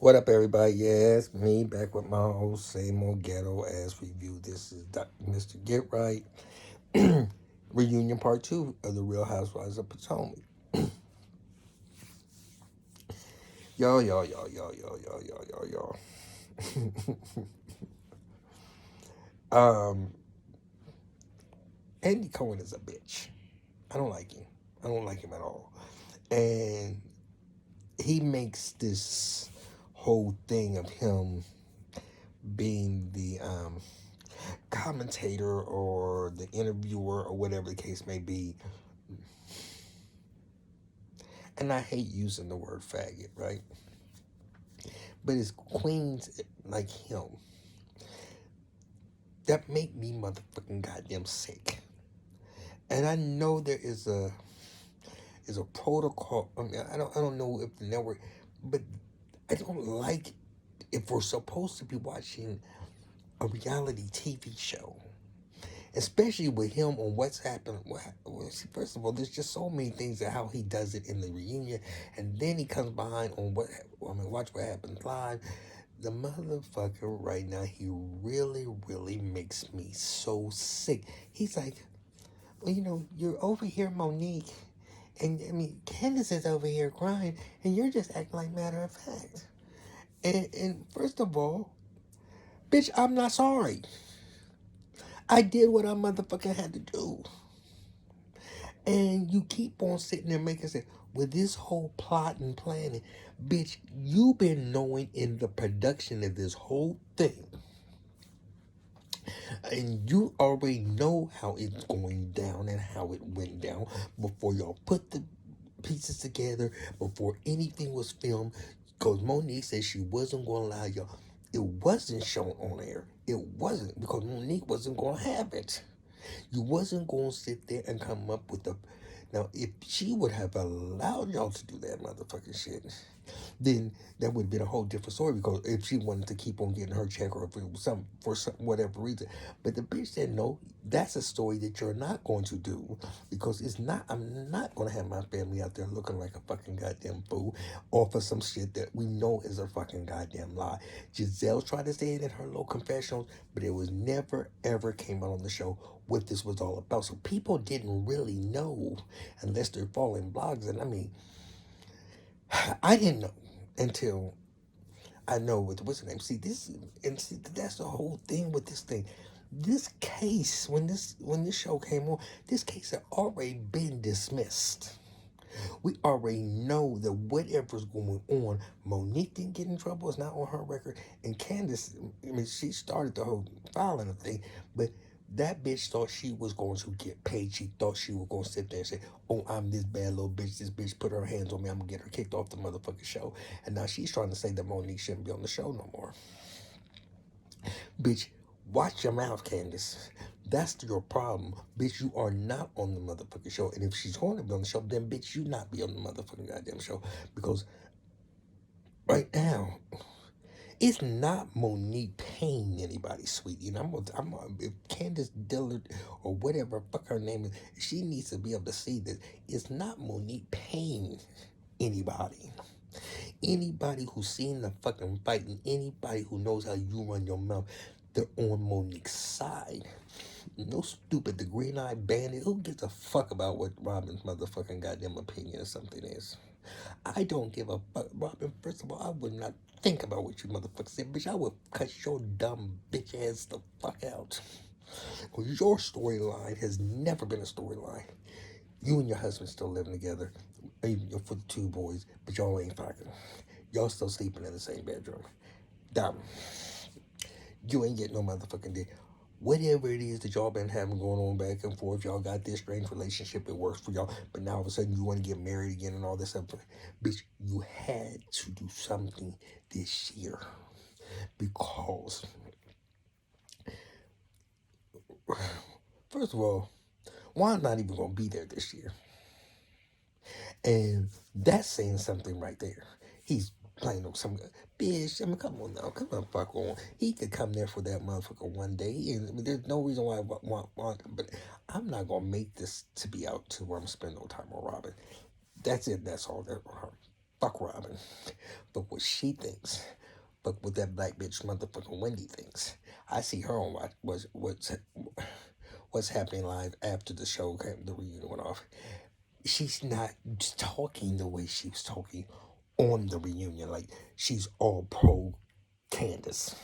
What up, everybody? Yes, me back with my old same old ghetto ass review. This is Mr. Get Right reunion part two of the Real Housewives of Potomac. Y'all. um, Andy Cohen is a bitch. I don't like him. I don't like him at all. And he makes this whole thing of him being the commentator or the interviewer or whatever the case may be. And I hate using the word faggot, right? But it's queens like him that make me motherfucking goddamn sick. And I know there is a protocol. I mean, I don't know if the network, but I don't like if we're supposed to be watching a reality TV show, especially with him on what's happened. First of all, there's just so many things that how he does it in the reunion, and then he comes behind on watch what happens live. The motherfucker right now, he really makes me so sick. He's like, well, you're over here, Monique, and I mean, Candace is over here crying, and you're just acting like matter of fact. And first of all, bitch, I'm not sorry. I did what I motherfucking had to do. And you keep on sitting there making sense with this whole plot and planning. Bitch, you been knowing in the production of this whole thing. And you already know how it's going down and how it went down before y'all put the pieces together, before anything was filmed. Because Monique said she wasn't going to allow y'all. It wasn't shown on air. It wasn't because Monique wasn't going to have it. You wasn't going to sit there and come up with a... Now, if she would have allowed y'all to do that motherfucking shit, then that would have been a whole different story. Because if she wanted to keep on getting her check, or if it was for some whatever reason, but the bitch said no. That's a story that you're not going to do because it's not. I'm not going to have my family out there looking like a fucking goddamn fool off of some shit that we know is a fucking goddamn lie. Giselle tried to say it in her little confessionals, but it was never ever came out on the show what this was all about. So people didn't really know unless they're following blogs. And I mean, I didn't know until I know what's the name. See, that's the whole thing with this thing. This case, when this show came on, this case had already been dismissed. We already know that whatever's going on, Monique didn't get in trouble. It's not on her record. And Candace, I mean, she started the whole filing of thing, but that bitch thought she was going to get paid. She thought she was going to sit there and say, oh, I'm this bad little bitch. This bitch put her hands on me. I'm going to get her kicked off the motherfucking show. And now she's trying to say that Monique shouldn't be on the show no more. Bitch, watch your mouth, Candace. That's your problem. Bitch, you are not on the motherfucking show. And if she's going to be on the show, then bitch, you not be on the motherfucking goddamn show. Because right now, it's not Monique paying anybody, sweetie. And if Candace Dillard or whatever fuck her name is, she needs to be able to see that it's not Monique paying anybody. Anybody who's seen the fucking fight and anybody who knows how you run your mouth, they're on Monique's side. No stupid, the green-eyed bandit. Who gives a fuck about what Robin's motherfucking goddamn opinion or something is? I don't give a fuck, Robin. First of all, I would not think about what you motherfuckers said, bitch. I would cut your dumb bitch ass the fuck out. Because your storyline has never been a storyline. You and your husband still living together, for the two boys, but y'all ain't fucking. Y'all still sleeping in the same bedroom. Dumb. You ain't getting no motherfucking dick. Whatever it is that y'all been having going on back and forth, y'all got this strange relationship, it works for y'all, but now all of a sudden you want to get married again and all this stuff. Bitch, you had to do something this year because, first of all, Juan's not even going to be there this year. And that's saying something right there. He's playing on some bitch. I mean, come on now, come on, fuck on. He could come there for that motherfucker one day, and I mean, there's no reason why I want. But I'm not gonna make this to be out to where I'm spending no time on Robin. That's it. That's all. That fuck Robin. But what she thinks, but what that black bitch motherfucking Wendy thinks. I see her on what's happening live after the show came, the reunion went off. She's not talking the way she was talking on the reunion. Like she's all pro Candace.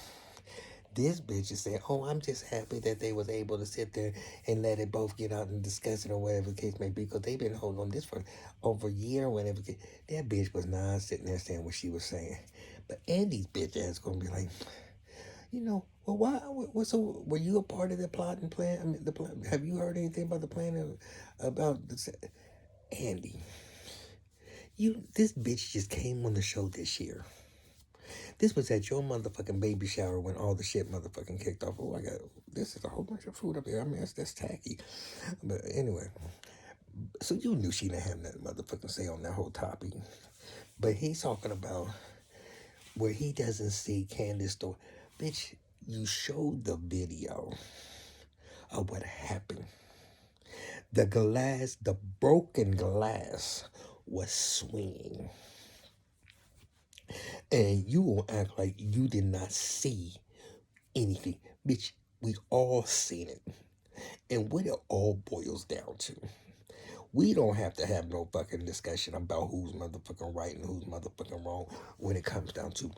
This bitch is saying, "Oh, I'm just happy that they was able to sit there and let it both get out and discuss it or whatever the case may be, because they've been holding on this for over a year or whatever." That bitch was not sitting there saying what she was saying. But Andy's bitch ass gonna be like, well, why? So were you a part of the plot and plan? I mean, the plan. Have you heard anything about the plan about this? Andy, this bitch just came on the show this year. This was at your motherfucking baby shower when all the shit motherfucking kicked off. Oh, this is a whole bunch of food up here. I mean, that's tacky. But anyway, so you knew she didn't have nothing motherfucking say on that whole topic. But he's talking about where he doesn't see Candace story. Bitch, you showed the video of what happened. The broken glass was swinging. And you will act like you did not see anything. Bitch, we all seen it. And what it all boils down to, we don't have to have no fucking discussion about who's motherfucking right and who's motherfucking wrong when it comes down to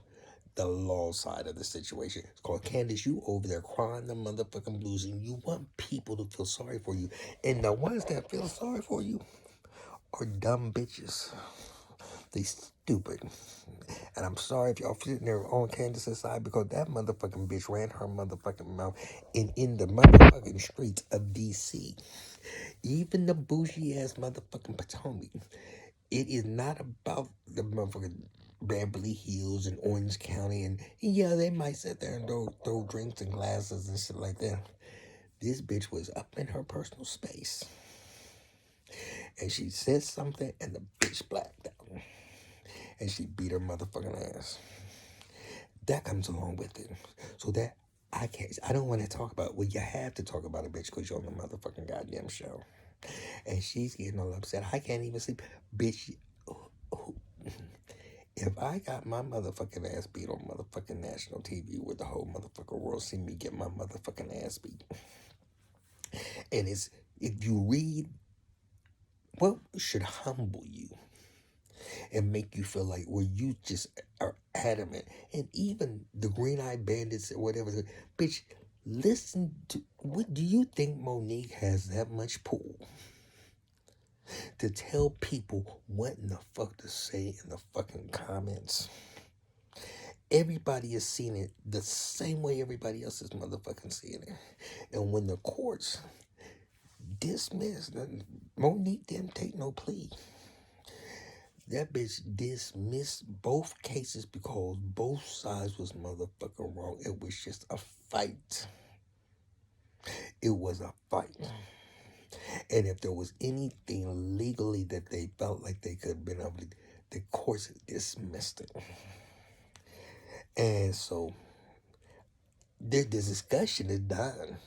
the law side of the situation. It's called Candace, you over there crying the motherfucking blues and you want people to feel sorry for you. And the ones that feel sorry for you are dumb bitches. They stupid. And I'm sorry if y'all sitting there on Candace's side, because that motherfucking bitch ran her motherfucking mouth in the motherfucking streets of DC. Even the bougie ass motherfucking Potomac. It is not about the motherfucking Beverly Hills and Orange County. And yeah, they might sit there and throw drinks and glasses and shit like that. This bitch was up in her personal space. And she said something and the bitch blacked out. And she beat her motherfucking ass. That comes along with it. So that I don't want to talk about, well, you have to talk about a bitch because you're on the motherfucking goddamn show. And she's getting all upset. I can't even sleep. Bitch, if I got my motherfucking ass beat on motherfucking national TV where the whole motherfucking world see me get my motherfucking ass beat. And if you read what should humble you and make you feel like, well, you just are adamant. And even the Green Eye Bandits or whatever, bitch, listen to, what do you think Monique has that much pull to tell people what in the fuck to say in the fucking comments? Everybody is seeing it the same way everybody else is motherfucking seeing it. And when the courts dismissed, Monique didn't take no plea. That bitch dismissed both cases because both sides was motherfucking wrong. It was just a fight. It was a fight. And if there was anything legally that they felt like they could have been able to, the courts dismissed it. And so this discussion is done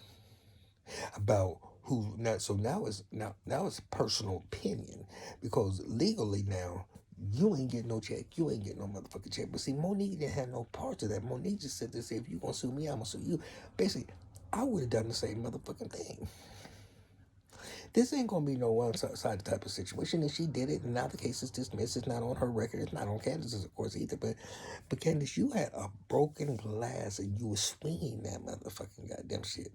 about who not. So now it's personal opinion, because legally now you ain't getting no check, you ain't getting no motherfucking check. But see, Monique didn't have no part of that. Monique just said this: if you gonna sue me, I'm gonna sue you. Basically, I would have done the same motherfucking thing. This ain't gonna be no one-sided type of situation. And she did it, and now the case is dismissed. It's not on her record. It's not on Candace's, of course, either. But Candace, you had a broken glass, and you was swinging that motherfucking goddamn shit.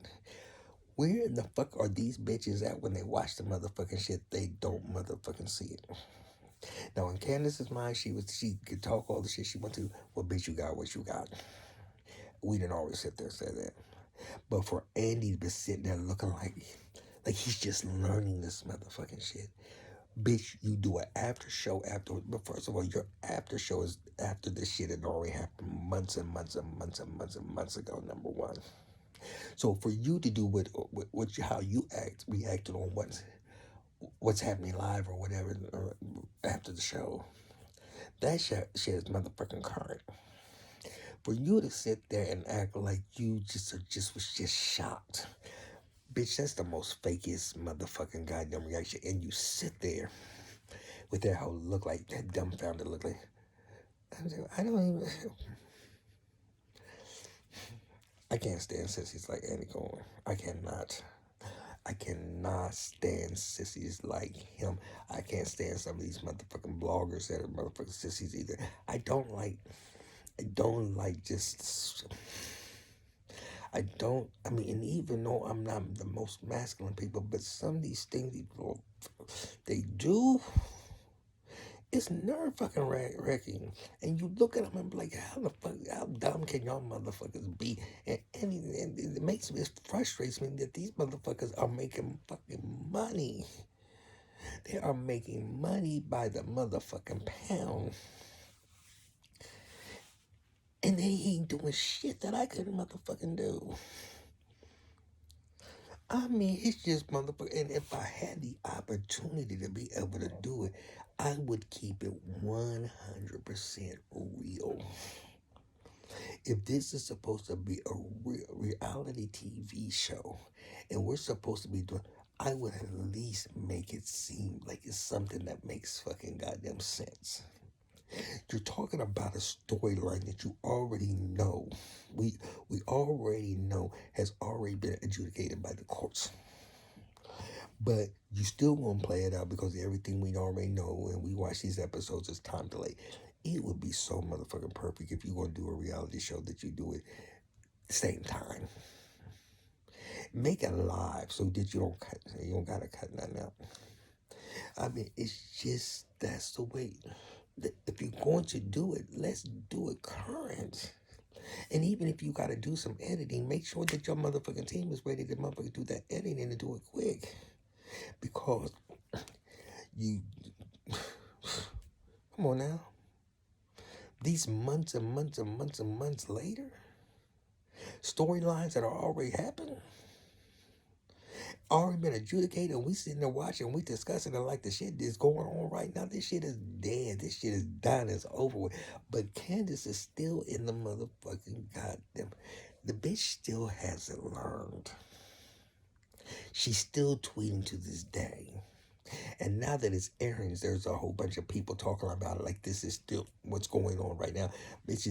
Where in the fuck are these bitches at when they watch the motherfucking shit? They don't motherfucking see it. Now, in Candace's mind, she could talk all the shit she want to. Well, bitch, you got what you got. We didn't always sit there and say that. But for Andy to be sitting there looking like he's just learning this motherfucking shit. Bitch, you do an after show afterwards. But first of all, your after show is after this shit had already happened months and months and months and months and months ago, number one. So for you to do how you reacted on what's happening live or whatever or after the show, that shit is motherfucking current. For you to sit there and act like you was just shocked, bitch, that's the most fakest motherfucking goddamn reaction. And you sit there with that whole look like that dumbfounded look like, I don't even. I can't stand sissies like Andy Cohen. I cannot. I cannot stand sissies like him. I can't stand some of these motherfucking bloggers that are motherfucking sissies either. I don't like. I don't like just. I mean, and even though I'm not the most masculine people, but some of these things people, they do, it's nerve fucking wrecking. And you look at them and be like, how the fuck, how dumb can y'all motherfuckers be? And it makes me, it frustrates me that these motherfuckers are making fucking money. They are making money by the motherfucking pound. And they ain't doing shit that I couldn't motherfucking do. I mean, it's just motherfucker. And if I had the opportunity to be able to do it, I would keep it 100% real. If this is supposed to be a reality TV show and we're supposed to be doing, I would at least make it seem like it's something that makes fucking goddamn sense. You're talking about a storyline that you already know. We already know has already been adjudicated by the courts. But you still gonna play it out because everything we already know and we watch these episodes is time delayed. It would be so motherfucking perfect if you're gonna do a reality show that you do it same time. Make it live so that you don't gotta cut nothing out. I mean, it's just that's the way. If you're going to do it, let's do it current. And even if you got to do some editing, make sure that your motherfucking team is ready to motherfucking do that editing and do it quick. Because you, come on now, these months and months and months and months later, storylines that are already happening, already been adjudicated, and we sitting there watching, we discussing it like the shit is going on right now. This shit is dead. This shit is done. It's over with. But Candace is still in the motherfucking goddamn. The bitch still hasn't learned. She's still tweeting to this day. And now that it's airing, there's a whole bunch of people talking about it like this is still what's going on right now. This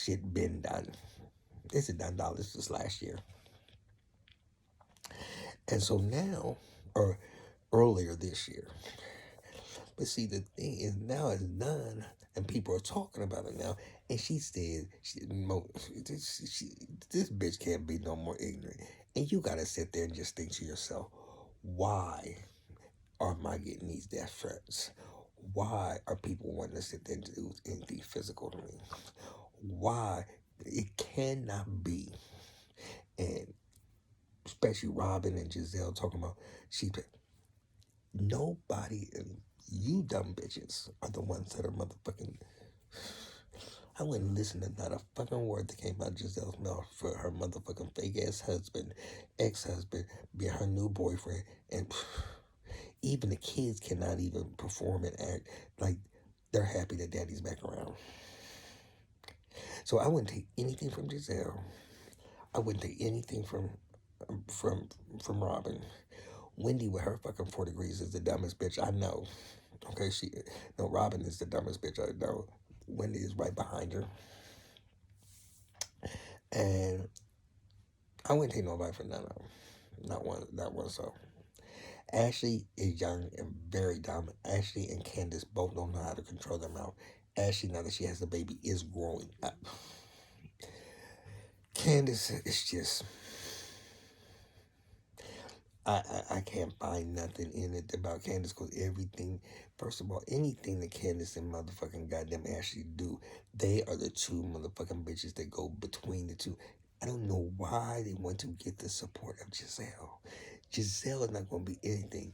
shit been done. This is done dollars this last year. And so now, or earlier this year. But see, the thing is now it's done and people are talking about it now. And she said, this bitch can't be no more ignorant. And you got to sit there and just think to yourself, why am I getting these death threats? Why are people wanting to sit there and do anything physical to me? Why? It cannot be. And especially Robin and Giselle talking about nobody, you dumb bitches are the ones that are motherfucking. I wouldn't listen to not a fucking word that came out of Giselle's mouth for her motherfucking fake ass husband, ex-husband, being her new boyfriend, and even the kids cannot even perform and act like they're happy that daddy's back around. So I wouldn't take anything from Giselle. I wouldn't take anything from Robin. Wendy with her fucking 4 degrees is the dumbest bitch I know. Okay, Robin is the dumbest bitch I know. Wendy is right behind her. And I wouldn't take nobody for none of them. Not one so. Ashley is young and very dumb. Ashley and Candace both don't know how to control their mouth. Ashley, now that she has the baby, is growing up. Candace is just... I can't find nothing in it about Candace because everything, first of all, anything that Candace and motherfucking goddamn Ashley do, they are the two motherfucking bitches that go between the two. I don't know why they want to get the support of Giselle. Giselle is not going to be anything.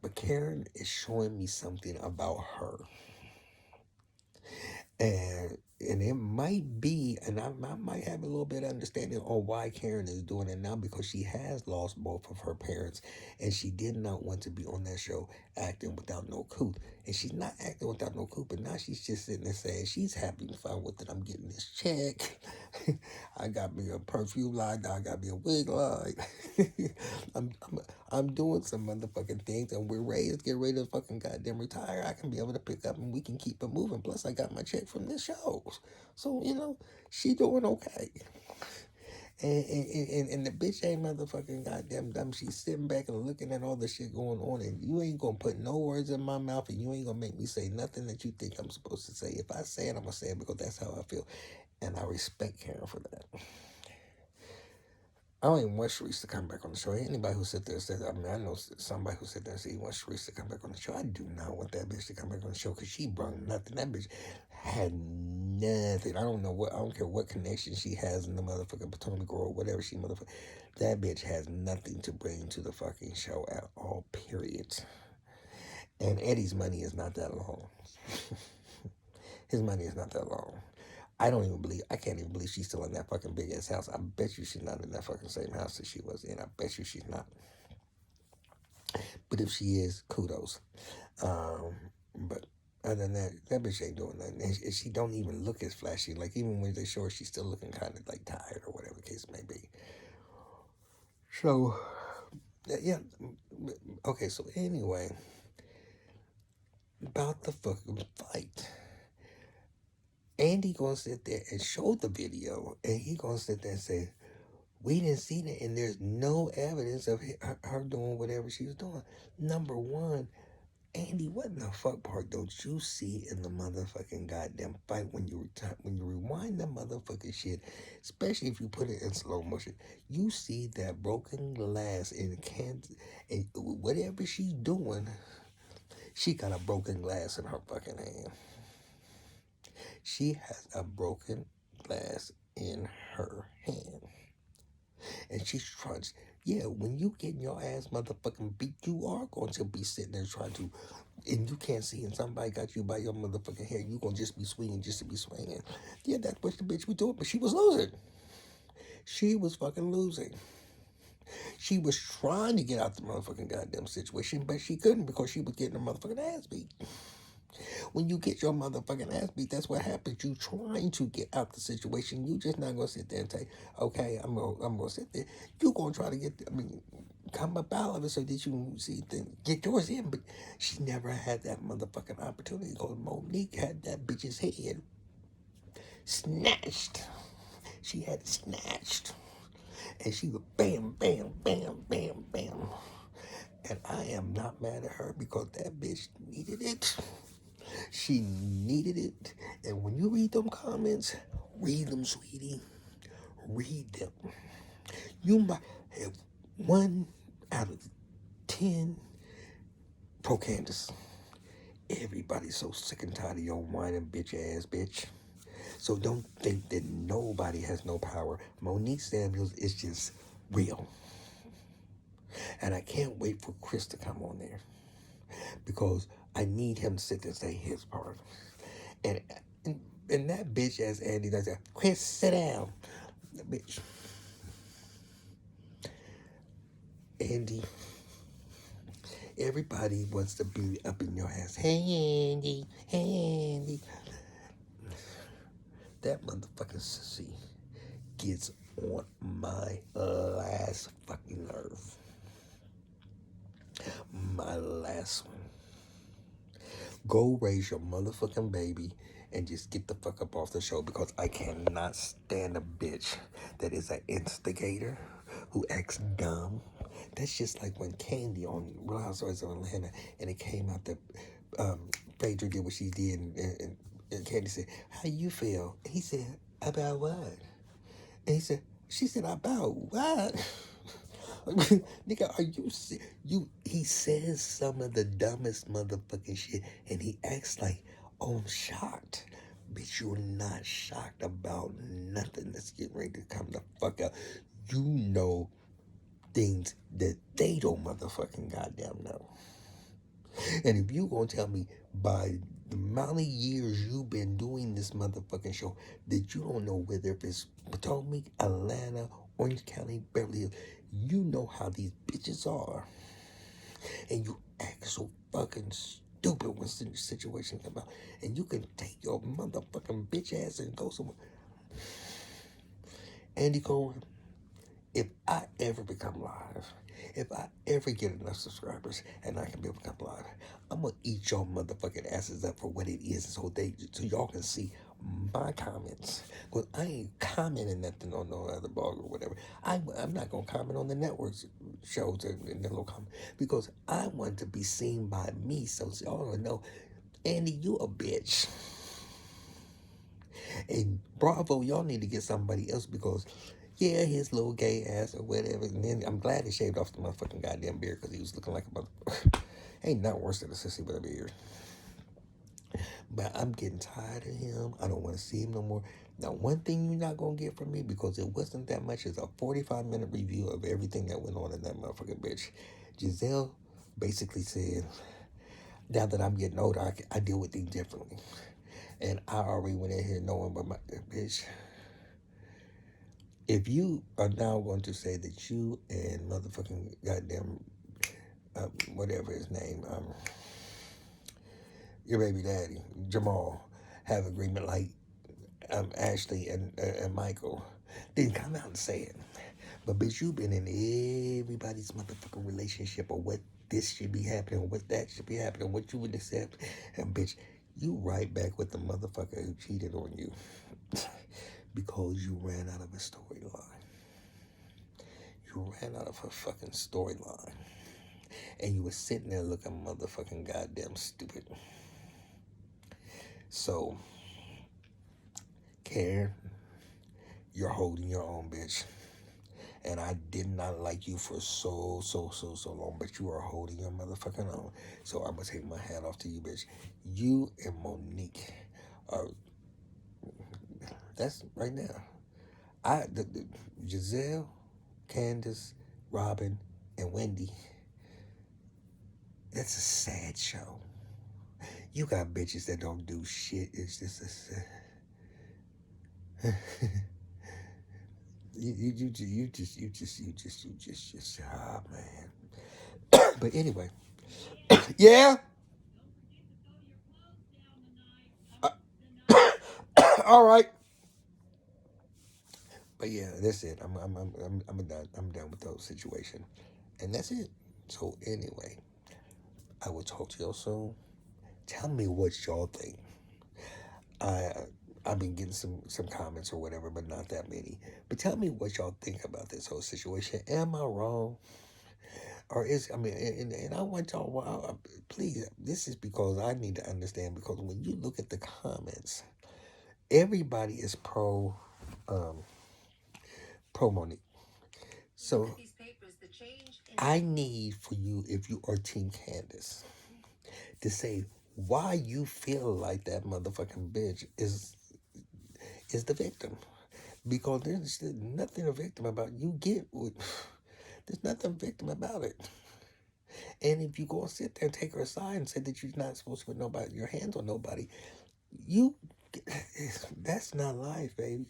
But Karen is showing me something about her. And And it might be, and I might have a little bit of understanding on why Karen is doing it now, because she has lost both of her parents, and she did not want to be on that show acting without no couth. And she's not acting without no couth, but now she's just sitting there saying she's having fun with it. I'm getting this check. I got me a perfume line. I got me a wig line. I'm, I'm I'm doing some motherfucking things, and we're ready to get ready to fucking goddamn retire. I can be able to pick up, and we can keep it moving. Plus, I got my check from this show, so she doing okay. And the bitch ain't motherfucking goddamn dumb. She's sitting back and looking at all the shit going on, and you ain't gonna put no words in my mouth, and you ain't gonna make me say nothing that you think I'm supposed to say. If I say it, I'm gonna say it because that's how I feel, and I respect Karen for that. I don't even want Sharice to come back on the show. Anybody who sit there and says, I mean, I know somebody who sit there and say he wants Sharice to come back on the show. I do not want that bitch to come back on the show because she brought nothing. That bitch had nothing. I don't care what connection she has in the motherfucking Potomac or whatever she motherfucker. That bitch has nothing to bring to the fucking show at all, period. And Eddie's money is not that long. His money is not that long. I can't even believe she's still in that fucking big ass house. I bet you she's not in that fucking same house that she was in. I bet you she's not. But if she is, kudos. But other than that, that bitch ain't doing nothing. And she don't even look as flashy. Like, even when they show her, she's still looking kind of like tired or whatever the case may be. So, yeah. Okay, so anyway, about the fucking fight. Andy gonna sit there and show the video, and he gonna sit there and say, we didn't see that, and there's no evidence of her doing whatever she was doing. Number one, Andy, what in the fuck part don't you see in the motherfucking goddamn fight when you rewind the motherfucking shit, especially if you put it in slow motion? You see that broken glass in Kansas, and whatever she's doing, she got a broken glass in her fucking hand. She has a broken glass in her hand. And she's trying to, when you getting your ass motherfucking beat, you are going to be sitting there trying to, and you can't see, and somebody got you by your motherfucking hair, you gonna just be swinging just to be swinging. Yeah, that's what the bitch was doing, but she was losing. She was fucking losing. She was trying to get out the motherfucking goddamn situation, but she couldn't because she was getting her motherfucking ass beat. When you get your motherfucking ass beat, that's what happens. You trying to get out the situation. You just not gonna sit there and say, okay, I'm gonna sit there. You gonna try to come up out of it so that you see get yours in. But she never had that motherfucking opportunity because Monique had that bitch's head snatched. She had it snatched. And she was bam, bam, bam, bam, bam. And I am not mad at her because that bitch needed it. She needed it. And when you read them comments, read them, sweetie. Read them. You might have 1 out of 10 pro Candace. Everybody's so sick and tired of your whining bitch ass bitch. So don't think that nobody has no power. Monique Samuels is just real. And I can't wait for Chris to come on there, because I need him to sit there and say his part. And and that bitch ass Andy does that. Chris, sit down. That bitch. Andy. Everybody wants to be up in your ass. Hey Andy. Hey Andy. That motherfucking sissy gets on my last fucking nerve. My last one. Go raise your motherfucking baby and just get the fuck up off the show, because I cannot stand a bitch that is an instigator who acts dumb. That's just like when Candy on Real Housewives of Atlanta, and it came out that Phaedra did what she did, and Candy said, how you feel? And he said, about what? And she said, about what? Nigga, are he says some of the dumbest motherfucking shit, and he acts like, oh, I'm shocked. Bitch, you're not shocked about nothing that's getting ready to come the fuck out. You know things that they don't motherfucking goddamn know. And if you gonna tell me by the amount of years you've been doing this motherfucking show that you don't know whether if it's Potomac, Atlanta, Orange County, Beverly Hills. You know how these bitches are. And you act so fucking stupid when situations come out. And you can take your motherfucking bitch ass and go somewhere. Andy Cohen, if I ever become live, if I ever get enough subscribers and I can be able to come live, I'm gonna eat your motherfucking asses up for what it is, so y'all can see my comments. Cause I ain't commenting nothing on no other blog or whatever. I'm not gonna comment on the network's shows and the little comment because I want to be seen by me. So y'all know, Andy, you a bitch. And Bravo, y'all need to get somebody else because, yeah, his little gay ass or whatever. And then I'm glad he shaved off the motherfucking goddamn beard because he was looking like a motherfucker. Ain't nothing worse than a sissy with a beard. But I'm getting tired of him. I don't want to see him no more. Now, one thing you're not going to get from me because it wasn't that much is a 45-minute review of everything that went on in that motherfucking bitch. Giselle basically said, now that I'm getting older, I deal with things differently. And I already went in here knowing what my bitch. If you are now going to say that you and motherfucking goddamn whatever his name, your baby daddy Jamal have agreement like Ashley and Michael, then come out and say it. But bitch, you've been in everybody's motherfucking relationship or what this should be happening or what that should be happening, what you would accept, and bitch, you right back with the motherfucker who cheated on you because you ran out of a storyline. You ran out of a fucking storyline. And you were sitting there looking motherfucking goddamn stupid. So, Karen, you're holding your own, bitch. And I did not like you for so long, but you are holding your motherfucking own. So I'm gonna take my hat off to you, bitch. You and Monique are, that's right now. The Giselle, Candace, Robin, and Wendy, that's a sad show. You got bitches that don't do shit. It's just a you just ah man. But anyway, yeah. Uh, all right. But yeah, that's it. I'm done. I'm done with those situation, and that's it. So anyway, I will talk to y'all soon. Tell me what y'all think. I I've been getting some comments or whatever, but not that many. But tell me what y'all think about this whole situation. Am I wrong? Or is I mean, and I want y'all. Well, please, this is because I need to understand. Because when you look at the comments, everybody is um, pro Monique. So I need for you, if you are Team Candace, to say why you feel like that motherfucking bitch is the victim. Because there's nothing a victim about. You get there's nothing victim about it. And if you go and sit there and take her aside and say that you're not supposed to put nobody your hands on nobody, you that's not life, baby.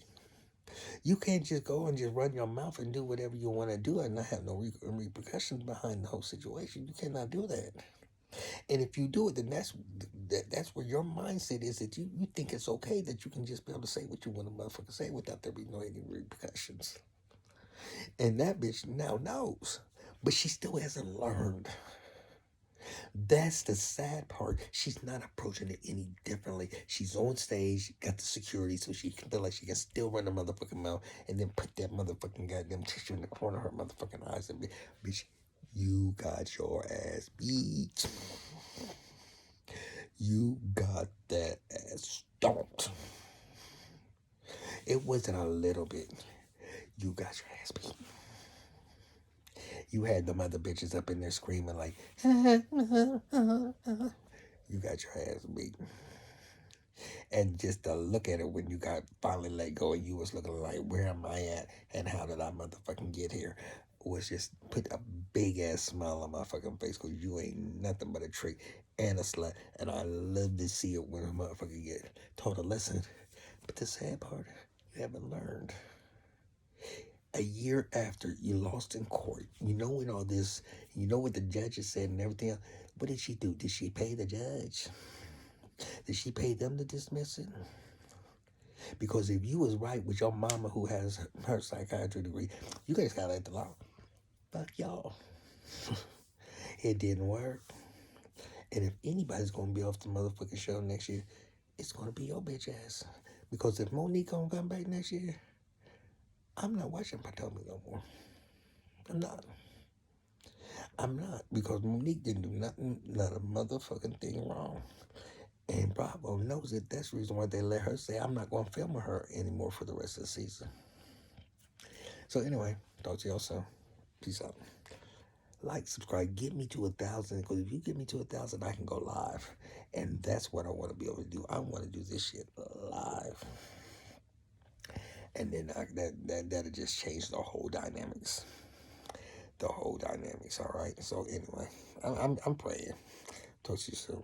You can't just go and just run your mouth and do whatever you want to do and not have no repercussions behind the whole situation. You cannot do that. And if you do it, then that's where your mindset is that you think it's okay that you can just be able to say what you want to motherfucker say without there being no any repercussions. And that bitch now knows, but she still hasn't learned. That's the sad part. She's not approaching it any differently. She's on stage, got the security, so she can feel like she can still run the motherfucking mouth and then put that motherfucking goddamn tissue in the corner of her motherfucking eyes and be, bitch, you got your ass beat. You got that ass stomped. It wasn't a little bit. You got your ass beat. You had them other bitches up in there screaming like, you got your ass beat. And just to look at it when you got finally let go and you was looking like, where am I at and how did I motherfucking get here? was just put a big ass smile on my fucking face because you ain't nothing but a trick and a slut. And I love to see it when a motherfucker get taught a lesson. But the sad part, you haven't learned. A year after you lost in court, you know, in all this, you know what the judges said and everything else. What did she do? Did she pay the judge? Did she pay them to dismiss it? Because if you was right with your mama who has her psychiatry degree, you guys got at the law. Fuck y'all. It didn't work. And if anybody's gonna be off the motherfucking show next year, it's gonna be your bitch ass. Because if Monique gonna come back next year, I'm not watching Potomac no more. I'm not. I'm not. Because Monique didn't do nothing, not a motherfucking thing wrong. And Bravo knows it. That's the reason why they let her say, I'm not gonna film her anymore for the rest of the season. So anyway, talk to y'all soon. Peace out. Like, subscribe, get me to 1,000. Because if you get me to 1,000, I can go live. And that's what I want to be able to do. I want to do this shit live. And then that'll just change the whole dynamics. The whole dynamics, all right? So anyway, I'm praying. Talk to you soon.